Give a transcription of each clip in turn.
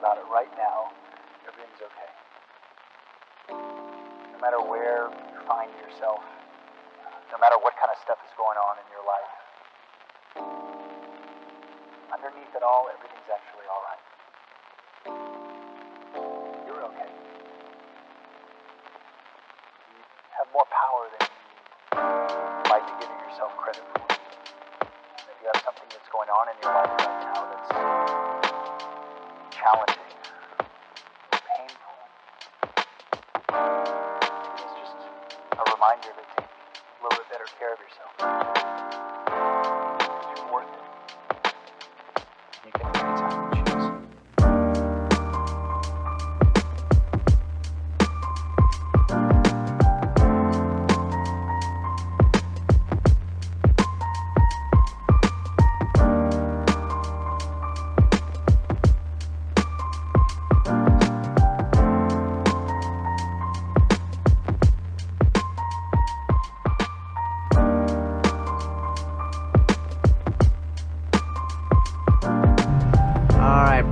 about it right now, everything's okay. No matter where you find yourself, no matter what kind of stuff is going on in your life, underneath it all, everything's actually all right. You're okay. You have more power than you might be giving yourself credit for. If you have something that's going on in your life right now that's challenging, painful, it's just a reminder to take a little bit better care of yourself. Because you're worth it. You can anytime you choose.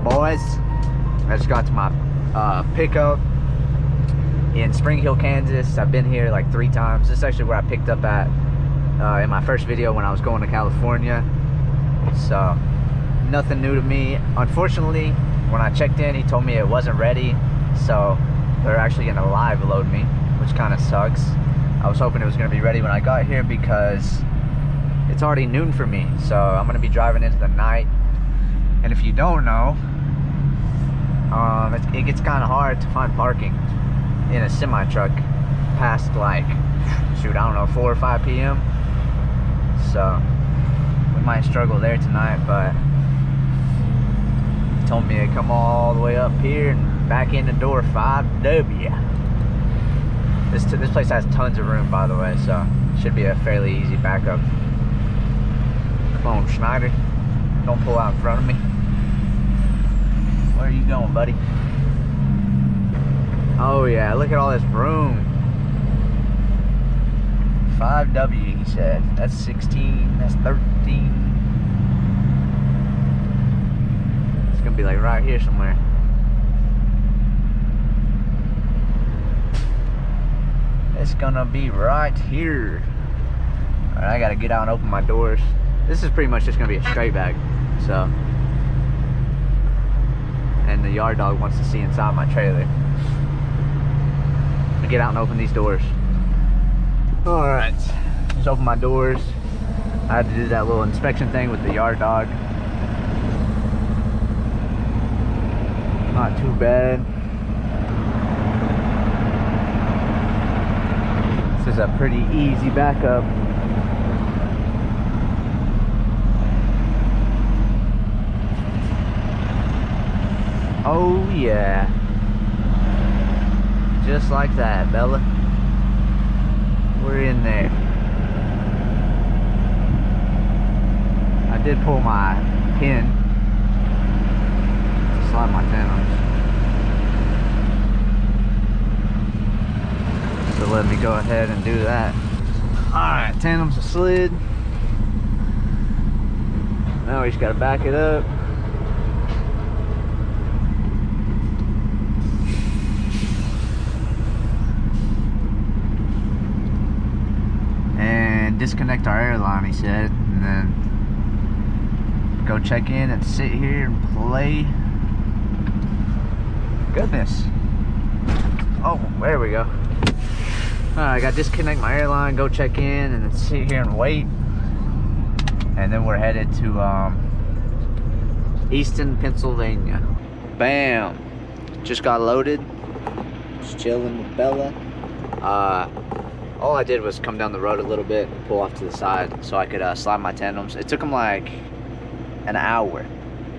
Boys, I just got to my pickup in Spring Hill, Kansas. I've been here like 3 times. This is actually where I picked up at in my first video when I was going to California. So nothing new to me. Unfortunately, when I checked in, he told me it wasn't ready, so they're actually gonna live load me, which kind of sucks. I was hoping it was gonna be ready when I got here because it's already noon for me, so I'm gonna be driving into the night. And if you don't know, it gets kind of hard to find parking in a semi-truck past like, shoot, I don't know, 4 or 5 p.m. So we might struggle there tonight, but he told me to come all the way up here and back in the door 5W. This place has tons of room, by the way, so it should be a fairly easy backup. Come on, Schneider. Don't pull out in front of me. Where are you going, buddy? Oh yeah, look at all this room. 5W, he said. That's 16, that's 13. It's gonna be like right here somewhere. It's gonna be right here. Alright, I gotta get out and open my doors. This is pretty much just gonna be a straight bag, so. And the yard dog wants to see inside my trailer. I'm gonna get out and open these doors. Alright, just open my doors. I had to do that little inspection thing with the yard dog. Not too bad. This is a pretty easy backup. Oh yeah, just like that, Bella. We're in there. I did pull my pin to slide my tandems, so let me go ahead and do that. Alright, tandems are slid. Now we just gotta back it up. Disconnect our airline, he said, and then go check in and sit here and play. Goodness. Oh, there we go. I gotta disconnect my airline, go check in, and then sit here and wait. And then we're headed to Easton, Pennsylvania. Bam! Just got loaded. Just chilling with Bella. All I did was come down the road a little bit and pull off to the side so I could slide my tandems. It took them like an hour.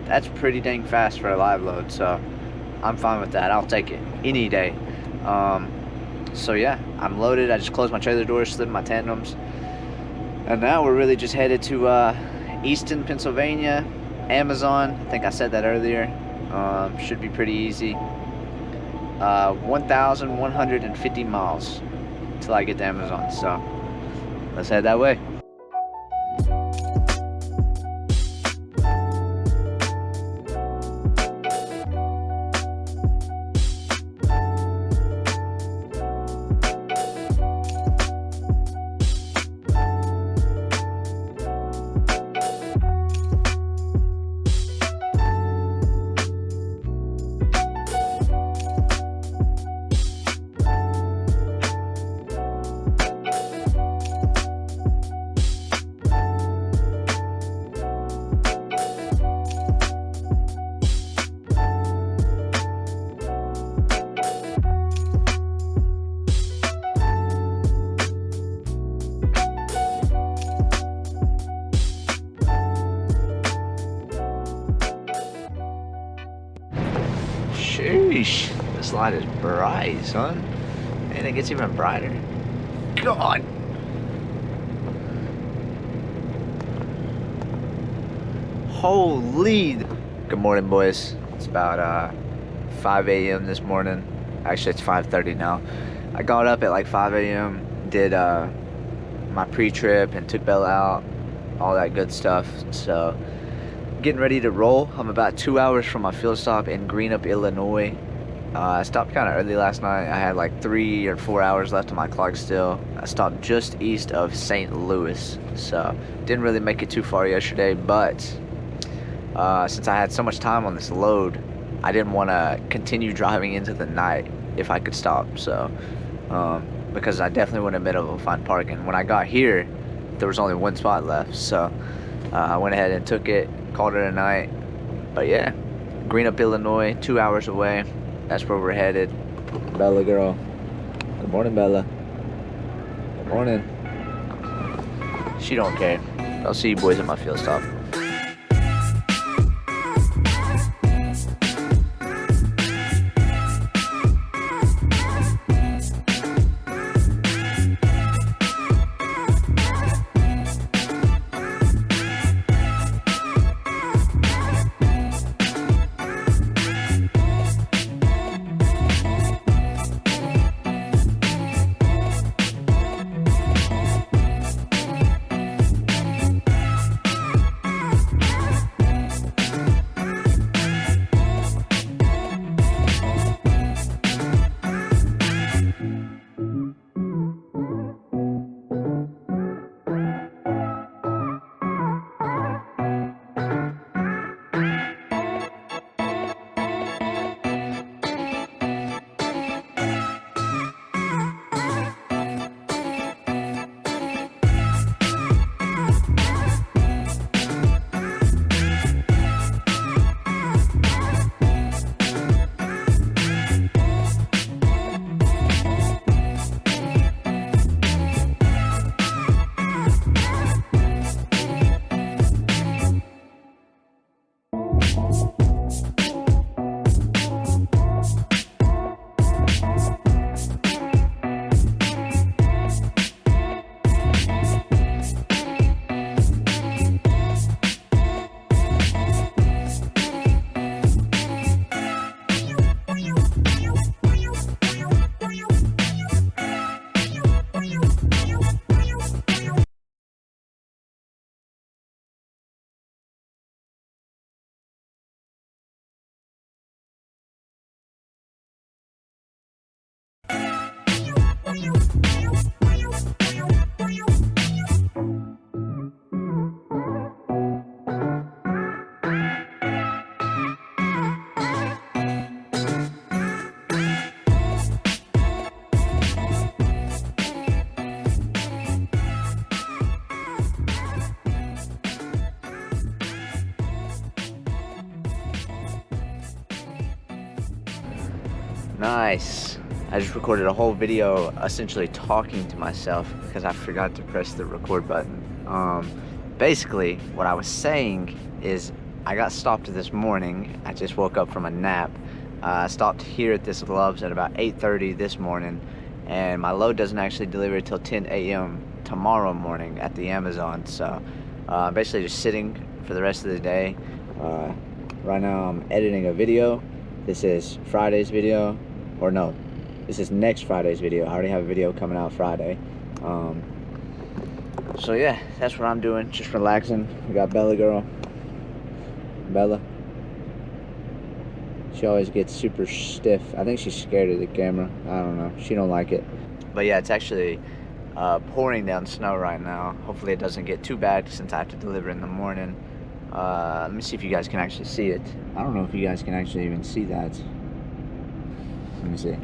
That's pretty dang fast for a live load, so I'm fine with that. I'll take it any day. So yeah, I'm loaded. I just closed my trailer doors, slid my tandems, and now we're really just headed to Easton, Pennsylvania. Amazon, I think I said that earlier. Should be pretty easy. 1,150 miles till I get to Amazon, so let's head that way. Sheesh. This light is bright, son. And it gets even brighter. God. Holy. Good morning, boys. It's about 5 a.m. this morning. Actually, it's 5:30 now. I got up at like 5 a.m. Did my pre-trip and took Bella out, all that good stuff. So getting ready to roll. I'm about 2 hours from my field stop in Greenup, Illinois. I stopped kind of early last night. I had like 3 or 4 hours left on my clock still. I stopped just east of St. Louis, so didn't really make it too far yesterday, but since I had so much time on this load, I didn't want to continue driving into the night if I could stop, so because I definitely wouldn't have been able to find parking. When I got here, there was only one spot left, so I went ahead and took it, called it a night. But yeah, Greenup, Illinois, 2 hours away. That's where we're headed. Bella girl. Good morning, Bella. Good morning. She don't care. I'll see you boys at my field stop. Nice. I just recorded a whole video essentially talking to myself because I forgot to press the record button. Basically, what I was saying is I got stopped this morning. I just woke up from a nap. I stopped here at this Love's at about 8:30 this morning, and my load doesn't actually deliver till 10 a.m. tomorrow morning at the Amazon. So basically just sitting for the rest of the day. Right now I'm editing a video. This is Friday's video. Or no, this is next Friday's video. I already have a video coming out Friday. So yeah, that's what I'm doing, just relaxing. We got Bella girl. Bella. She always gets super stiff. I think she's scared of the camera. I don't know, she don't like it. But yeah, it's actually pouring down snow right now. Hopefully it doesn't get too bad since I have to deliver in the morning. Let me see if you guys can actually see it. I don't know if you guys can actually even see that. Let me see. Yeah,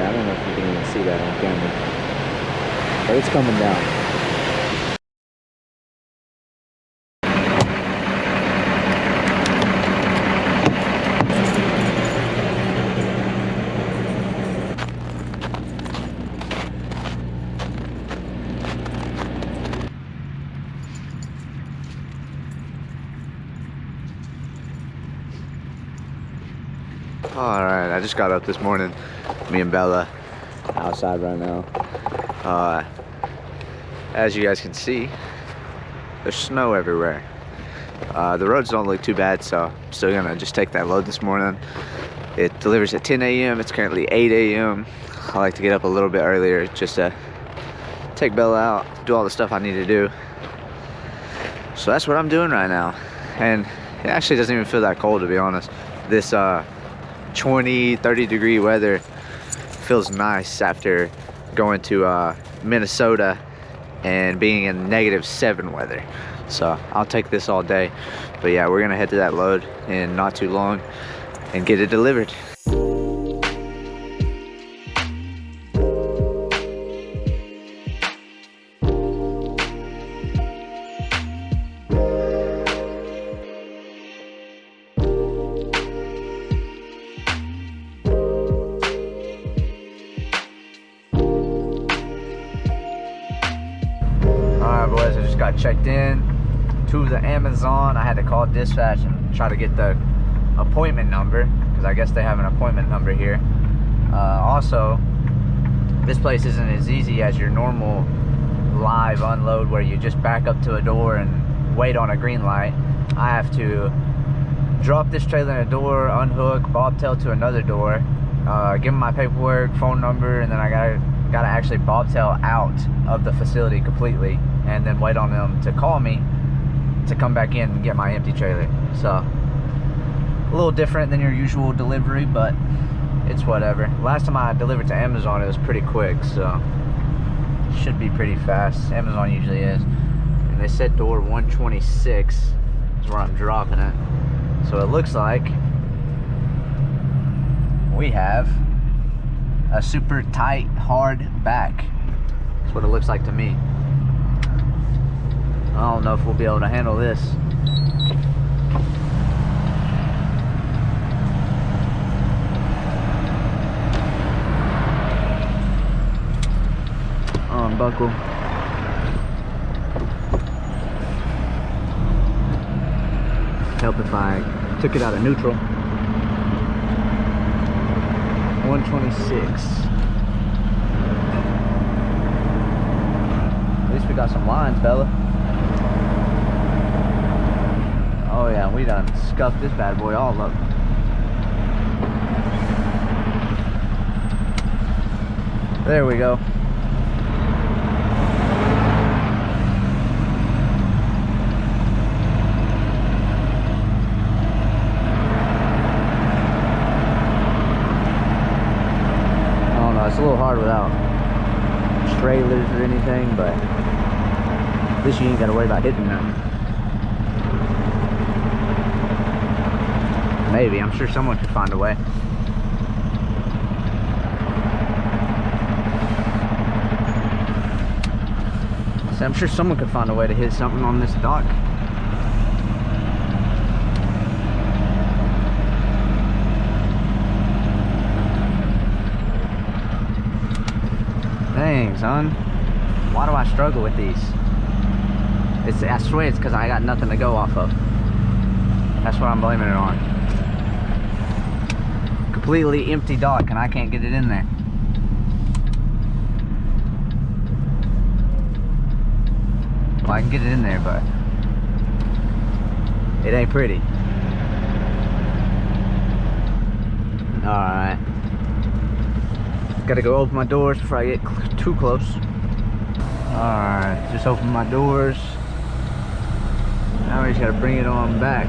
I don't know if you can even see that on camera. But it's coming down. Alright, I just got up this morning. Me and Bella outside right now. As you guys can see, there's snow everywhere. The roads don't look too bad, so I'm still gonna just take that load this morning. It delivers at 10 a.m. It's currently 8 a.m. I like to get up a little bit earlier just to take Bella out, do all the stuff I need to do. So that's what I'm doing right now. And it actually doesn't even feel that cold, to be honest. This 20, 30 degree weather feels nice after going to Minnesota and being in -7 weather. So I'll take this all day. But yeah, we're gonna head to that load in not too long and get it delivered. Alright boys, I just got checked in to the Amazon. I had to call dispatch and try to get the appointment number because I guess they have an appointment number here. Also, this place isn't as easy as your normal live unload where you just back up to a door and wait on a green light. I have to drop this trailer in a door, unhook, bobtail to another door, give them my paperwork, phone number, and then I gotta actually bobtail out of the facility completely and then wait on them to call me to come back in and get my empty trailer. So a little different than your usual delivery, but it's whatever. Last time I delivered to Amazon, it was pretty quick, so it should be pretty fast. Amazon usually is. And they said door 126 is where I'm dropping it. So it looks like we have a super tight, hard back. That's what it looks like to me. I don't know if we'll be able to handle this. Unbuckle. Help if I took it out of neutral. 126. At least we got some lines, Bella. Oh yeah, we done scuffed this bad boy all up. There we go. It's a little hard without trailers or anything, but at least you ain't gotta worry about hitting them. Maybe, I'm sure someone could find a way. So I'm sure someone could find a way to hit something on this dock. Dang, son. Why do I struggle with these? I swear it's because I got nothing to go off of. That's what I'm blaming it on. Completely empty dock and I can't get it in there. Well, I can get it in there, but it ain't pretty. Alright. Gotta go open my doors before I get too close. Alright, just open my doors. Now we just gotta bring it on back.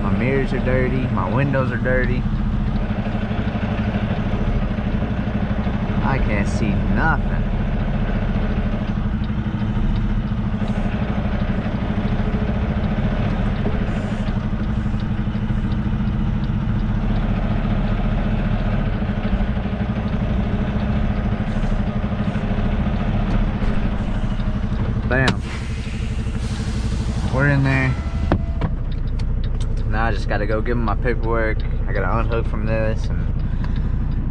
My mirrors are dirty, my windows are dirty. I can't see nothing. Bam. We're in there. Now I just gotta go give them my paperwork. I gotta unhook from this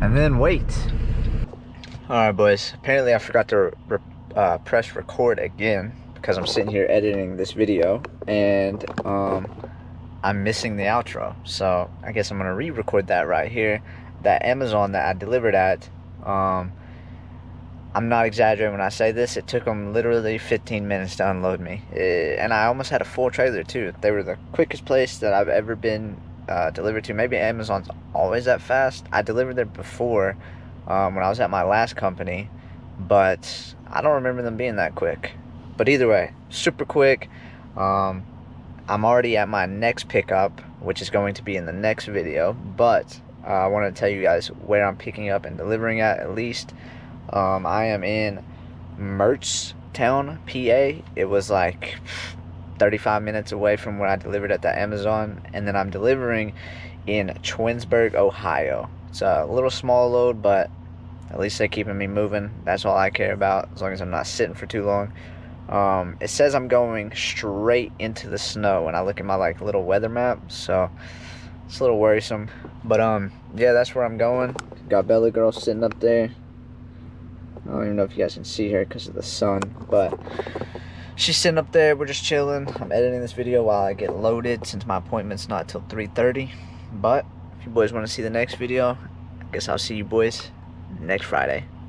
and then wait. Alright boys, apparently I forgot to press record again because I'm sitting here editing this video and I'm missing the outro. So I guess I'm gonna re-record that right here. That Amazon that I delivered at, I'm not exaggerating when I say this, it took them literally 15 minutes to unload me. And I almost had a full trailer too. They were the quickest place that I've ever been delivered to. Maybe Amazon's always that fast. I delivered there before when I was at my last company, but I don't remember them being that quick. But either way, super quick. I'm already at my next pickup, which is going to be in the next video, but I want to tell you guys where I'm picking up and delivering at least. I am in Mertztown, PA. It was like 35 minutes away from where I delivered at the Amazon, and then I'm delivering in Twinsburg, Ohio. It's a little small load, but at least they're keeping me moving. That's all I care about, as long as I'm not sitting for too long. It says I'm going straight into the snow when I look at my like little weather map, so it's a little worrisome. But yeah, that's where I'm going. Got Bella Girl sitting up there. I don't even know if you guys can see her because of the sun, but she's sitting up there. We're just chilling. I'm editing this video while I get loaded since my appointment's not till 3:30. But if you boys want to see the next video, I guess I'll see you boys next Friday.